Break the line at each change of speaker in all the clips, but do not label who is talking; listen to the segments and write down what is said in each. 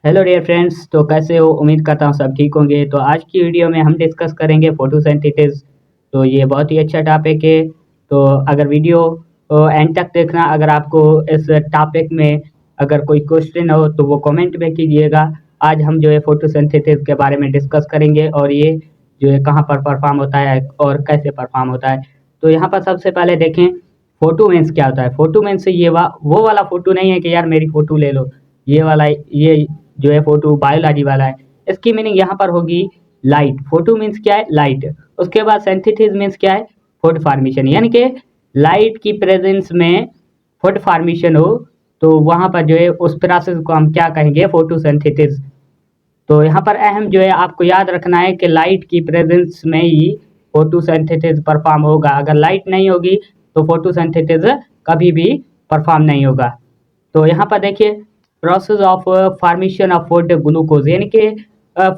Hello dear friends. तो कैसे हो? उम्मीद करता हूँ सब ठीक होंगे। तो आज की वीडियो में हम डिस्कस करेंगे फोटोसिंथेसिस। तो ये बहुत ही अच्छा टॉपिक है। तो अगर वीडियो एंड तक देखना। अगर आपको इस टॉपिक में अगर कोई क्वेश्चन हो तो वो कमेंट में कीजिएगा। आज हम जो है फोटोसिंथेसिस के बारे में डिस्कस करेंगे और ये जो है कहाँ पर परफॉर्म होता है और कैसे परफॉर्म होता है। तो यहाँ पर सबसे पहले देखें फोटो मीन्स क्या होता है। फोटो मीन्स से वो वाला फोटो नहीं है कि यार मेरी फोटो ले लो। ये वाला ये जो है फोटो बायोलॉजी वाला है। इसकी मीनिंग यहाँ पर होगी लाइट। फोटो मीन्स क्या है? लाइट। उसके बाद सिंथेसिस मीन्स क्या है? फूड फॉर्मेशन, यानी कि लाइट की प्रेजेंस में फूड फॉर्मेशन हो तो वहाँ पर जो है उस प्रोसेस को हम क्या कहेंगे? फोटोसिंथेसिस। तो यहाँ पर अहम जो है आपको याद रखना है कि लाइट की प्रेजेंस में ही फोटोसिंथेसिस परफॉर्म होगा। अगर लाइट नहीं होगी तो फोटोसिंथेसिस कभी भी परफॉर्म नहीं होगा। तो यहाँ पर देखिए process of formation of food glucose, यानी कि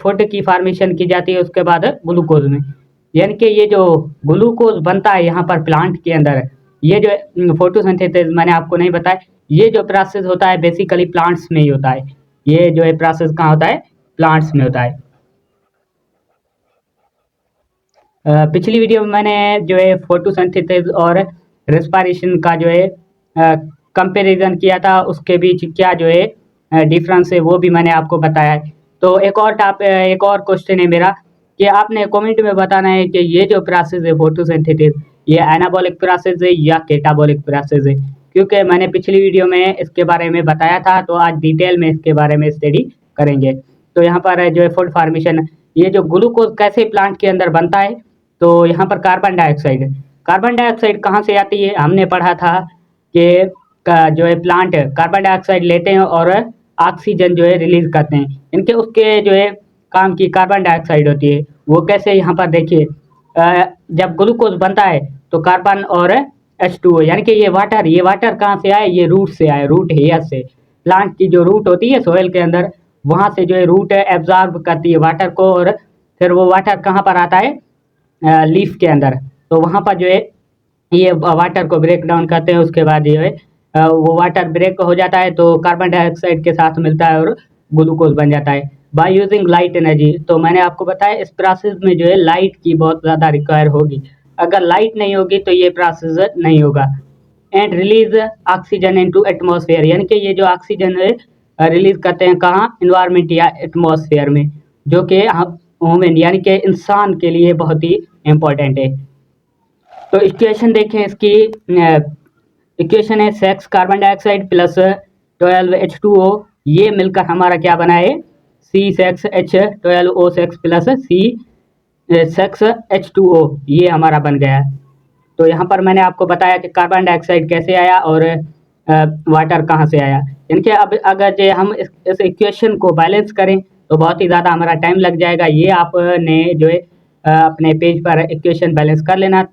फूड की फॉर्मेशन की जाती है उसके बाद ग्लूकोज में। यानी कि ये जो ग्लूकोज बनता है यहाँ पर प्लांट के अंदर, ये जो फोटोसिंथेसिस मैंने आपको नहीं बताया, ये जो प्रोसेस होता है बेसिकली प्लांट्स में ही होता है। ये जो है प्रोसेस कहाँ होता है? प्लांट्स में होता है। पिछली वीडियो में मैंने जो है फोटोसिंथेसिस और रेस्पिरेशन का जो है कंपैरिजन किया था, उसके बीच क्या जो है डिफरेंस है वो भी मैंने आपको बताया है। तो एक और क्वेश्चन है मेरा कि आपने कमेंट में बताना है कि ये जो प्रोसेस है फोटोसिंथेसिस, ये एनाबॉलिक प्रोसेस है या कैटाबॉलिक प्रोसेस है। क्योंकि मैंने पिछली वीडियो में इसके बारे में बताया था, तो आज डिटेल में इसके बारे में स्टडी करेंगे। तो यहाँ पर जो है फूड फॉर्मेशन, ये जो ग्लूकोज कैसे प्लांट के अंदर बनता है। तो यहाँ पर कार्बन डाइऑक्साइड कहाँ से आती है? हमने पढ़ा था कि जो है प्लांट कार्बन डाइऑक्साइड लेते हैं और ऑक्सीजन जो है रिलीज करते हैं। इनके उसके जो है काम की कार्बन डाइऑक्साइड होती है। वो कैसे? यहाँ पर देखिए जब ग्लूकोज बनता है तो कार्बन और H2O, यानी कि ये वाटर कहाँ से आए? ये रूट से आए, रूट हेयर से। प्लांट की जो रूट होती है सोयल के अंदर, वहाँ से जो है रूट एब्जॉर्ब करती है वाटर को, और फिर वो वाटर कहाँ पर आता है? लीफ के अंदर। तो वहाँ पर जो है ये वाटर को ब्रेक डाउन करते हैं। उसके बाद जो है वो वाटर ब्रेक हो जाता है तो कार्बन डाइऑक्साइड के साथ मिलता है और ग्लूकोज बन जाता है बाय यूजिंग लाइट एनर्जी। तो मैंने आपको बताया इस प्रोसेस में जो है लाइट की बहुत ज़्यादा रिक्वायर होगी। अगर लाइट नहीं होगी तो ये प्रोसेस नहीं होगा। And release oxygen into atmosphere, यानी कि ये जो ऑक्सीजन है रिलीज करते हैं कहाँ? इन्वायरमेंट या एटमॉस्फेयर में, जो कि ह्यूमन यानी कि इंसान के लिए बहुत ही इम्पोर्टेंट है। तो इक्वेशन देखें इसकी। इक्वेशन है sex carbon dioxide plus 12H2O, ये मिलकर हमारा क्या बना है? सी सेक्स H12O सेक्स प्लस सी सेक्स H2O, ये हमारा बन गया। तो यहाँ पर मैंने आपको बताया कि कार्बन डाइऑक्साइड कैसे आया और वाटर कहाँ से आया। इनके अब अगर जो हम इस इक्वेशन को बैलेंस करें तो बहुत ही ज़्यादा हमारा टाइम लग जाएगा। ये आपने जो है अपने पेज पर इक्वेशन बैलेंस कर लेना।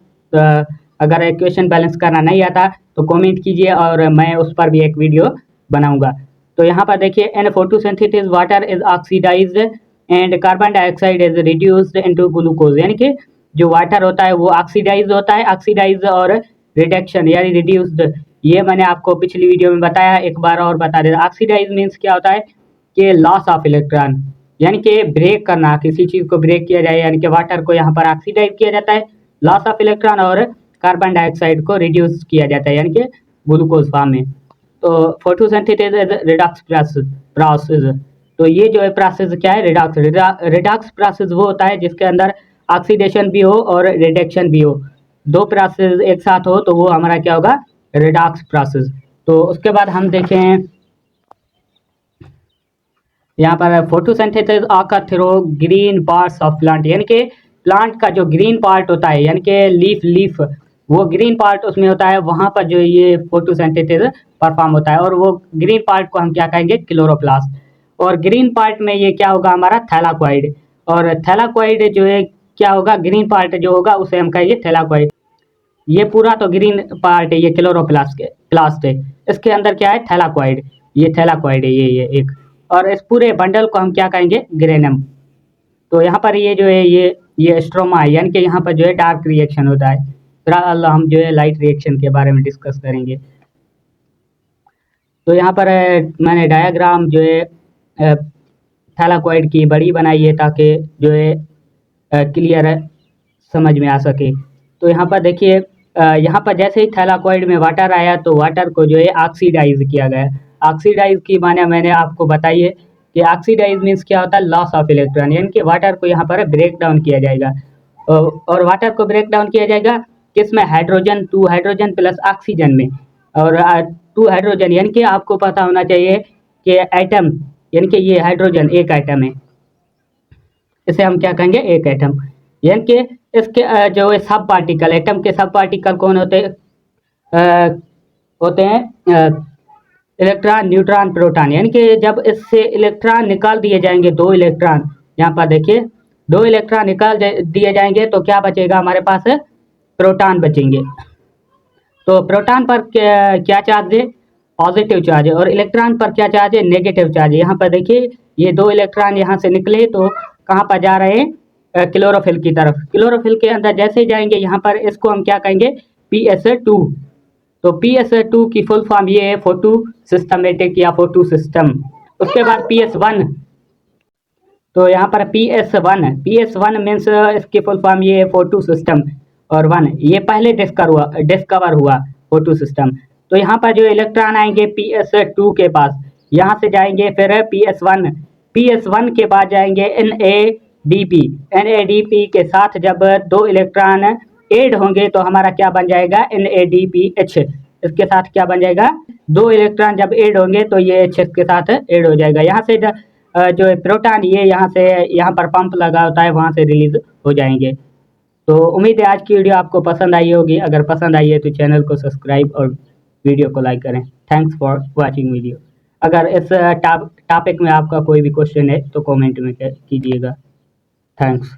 अगर इक्वेशन बैलेंस करना नहीं आता तो कमेंट कीजिए और मैं उस पर भी एक वीडियो बनाऊंगा। तो यहाँ पर देखिए in photosynthesis water is oxidized and carbon dioxide is reduced into glucose, यानी कि जो वाटर होता है वो ऑक्सीडाइज होता है। ऑक्सीडाइज और रिडक्शन यानी रिड्यूस्ड, ये मैंने आपको पिछली वीडियो में बताया, एक बार और बता देता। ऑक्सीडाइज मीन्स क्या होता है कि लॉस ऑफ इलेक्ट्रॉन, यानी कि ब्रेक करना, किसी चीज़ को ब्रेक किया जाए, यानी कि वाटर को यहाँ पर ऑक्सीडाइज किया जाता है, लॉस ऑफ इलेक्ट्रॉन, और कार्बन डाइऑक्साइड को रिड्यूस किया जाता है यानी कि ग्लूकोज फॉर्म में। तो फोटोसिंथेसिस रिडॉक्स प्रोसेस। तो ये जो है प्रोसेस क्या है? रिडॉक्स प्रोसेस वो होता है जिसके अंदर ऑक्सीडेशन भी हो और रिडक्शन भी हो। दो प्रोसेस एक साथ हो तो वो हमारा क्या होगा? Redox process. तो उसके बाद हम देखें यहाँ पर photosynthesis occur through green parts of plant, यानी कि प्लांट का जो ग्रीन पार्ट होता है, यानी कि लीफ वो ग्रीन पार्ट उसमें होता है, वहाँ पर जो ये फोटोसिंथेसिस परफॉर्म होता है। और वो ग्रीन पार्ट को हम क्या कहेंगे? क्लोरोप्लास्ट। और ग्रीन पार्ट में ये क्या होगा? हमारा थैलाकोइड। और थैलाकोइड जो है क्या होगा? ग्रीन पार्ट जो होगा उसे हम कहेंगे थैलाकोइड। ये पूरा तो ग्रीन पार्ट है, ये क्लोरोप्लास्ट प्लास्ट है। इसके अंदर क्या है? थैलाकोइड। ये थैलाकोइड है, ये एक। और इस पूरे बंडल को हम क्या कहेंगे? ग्रेनम। तो यहाँ पर ये जो है ये स्ट्रोमा है, यानी कि यहाँ पर जो है डार्क रिएक्शन होता है। फिलहाल हम जो है लाइट रिएक्शन के बारे में डिस्कस करेंगे। तो यहाँ पर मैंने डायग्राम जो है थैलाकोइड की बड़ी बनाई है ताकि जो है क्लियर समझ में आ सके। तो यहाँ पर देखिए यहाँ पर जैसे ही थैलाकोइड में वाटर आया तो वाटर को जो है ऑक्सीडाइज किया गया। ऑक्सीडाइज की माने मैंने आपको बताई है कि ऑक्सीडाइज मीन्स क्या होता है, लॉस ऑफ इलेक्ट्रॉन, यानी कि वाटर को यहाँ पर ब्रेक डाउन किया जाएगा। और वाटर को ब्रेक डाउन किया जाएगा किसमें, हाइड्रोजन, 2 हाइड्रोजन प्लस ऑक्सीजन में। और 2 हाइड्रोजन यानी कि आपको पता होना चाहिए कि एटम, यानी कि ये हाइड्रोजन एक एटम है, इसे हम क्या कहेंगे, एक एटम। यानी कि इसके जो है सब पार्टिकल, एटम के सब पार्टिकल कौन होते हैं, होते हैं इलेक्ट्रॉन, न्यूट्रॉन, प्रोटॉन। यानी कि जब इससे इलेक्ट्रॉन निकाल दिए जाएंगे, 2 इलेक्ट्रॉन, यहाँ पर देखिए 2 इलेक्ट्रॉन निकाल दिए जाएंगे तो क्या बचेगा हमारे पास, प्रोटॉन बचेंगे। तो प्रोटॉन पर क्या चार्ज है, पॉजिटिव चार्ज है, और इलेक्ट्रॉन पर क्या चार्ज है, नेगेटिव चार्ज है। यहाँ पर देखिए ये 2 इलेक्ट्रॉन यहाँ से निकले तो कहाँ पर जा रहे हैं, क्लोरोफिल की तरफ। क्लोरोफिल के अंदर जैसे ही जाएंगे यहाँ पर इसको हम क्या कहेंगे, PS2। तो PS2 की फुल फॉर्म ये है, फोटो सिस्टमेटिक या फोटो सिस्टम। उसके बाद PS1, तो यहाँ पर PS1 मीन्स इसकी फुल फॉर्म ये है, फोटो सिस्टम। और 1 ये पहले डिस्कवर हुआ फोटो सिस्टम। तो यहाँ पर जो इलेक्ट्रॉन आएंगे PS2 के पास, यहाँ से जाएंगे फिर PS1 के बाद जाएंगे NADP के साथ जब 2 इलेक्ट्रॉन ऐड होंगे तो हमारा क्या बन जाएगा, NADPH। इसके साथ क्या बन जाएगा, 2 इलेक्ट्रॉन जब ऐड होंगे तो ये H के साथ ऐड हो जाएगा। यहाँ से जो है प्रोटॉन ये यहाँ से, यहाँ पर पंप लगा होता है, वहाँ से रिलीज हो जाएंगे। तो उम्मीद है आज की वीडियो आपको पसंद आई होगी। अगर पसंद आई है तो चैनल को सब्सक्राइब और वीडियो को लाइक करें। Thanks for watching video. अगर इस टॉपिक में आपका कोई भी क्वेश्चन है तो कमेंट में कीजिएगा। थैंक्स।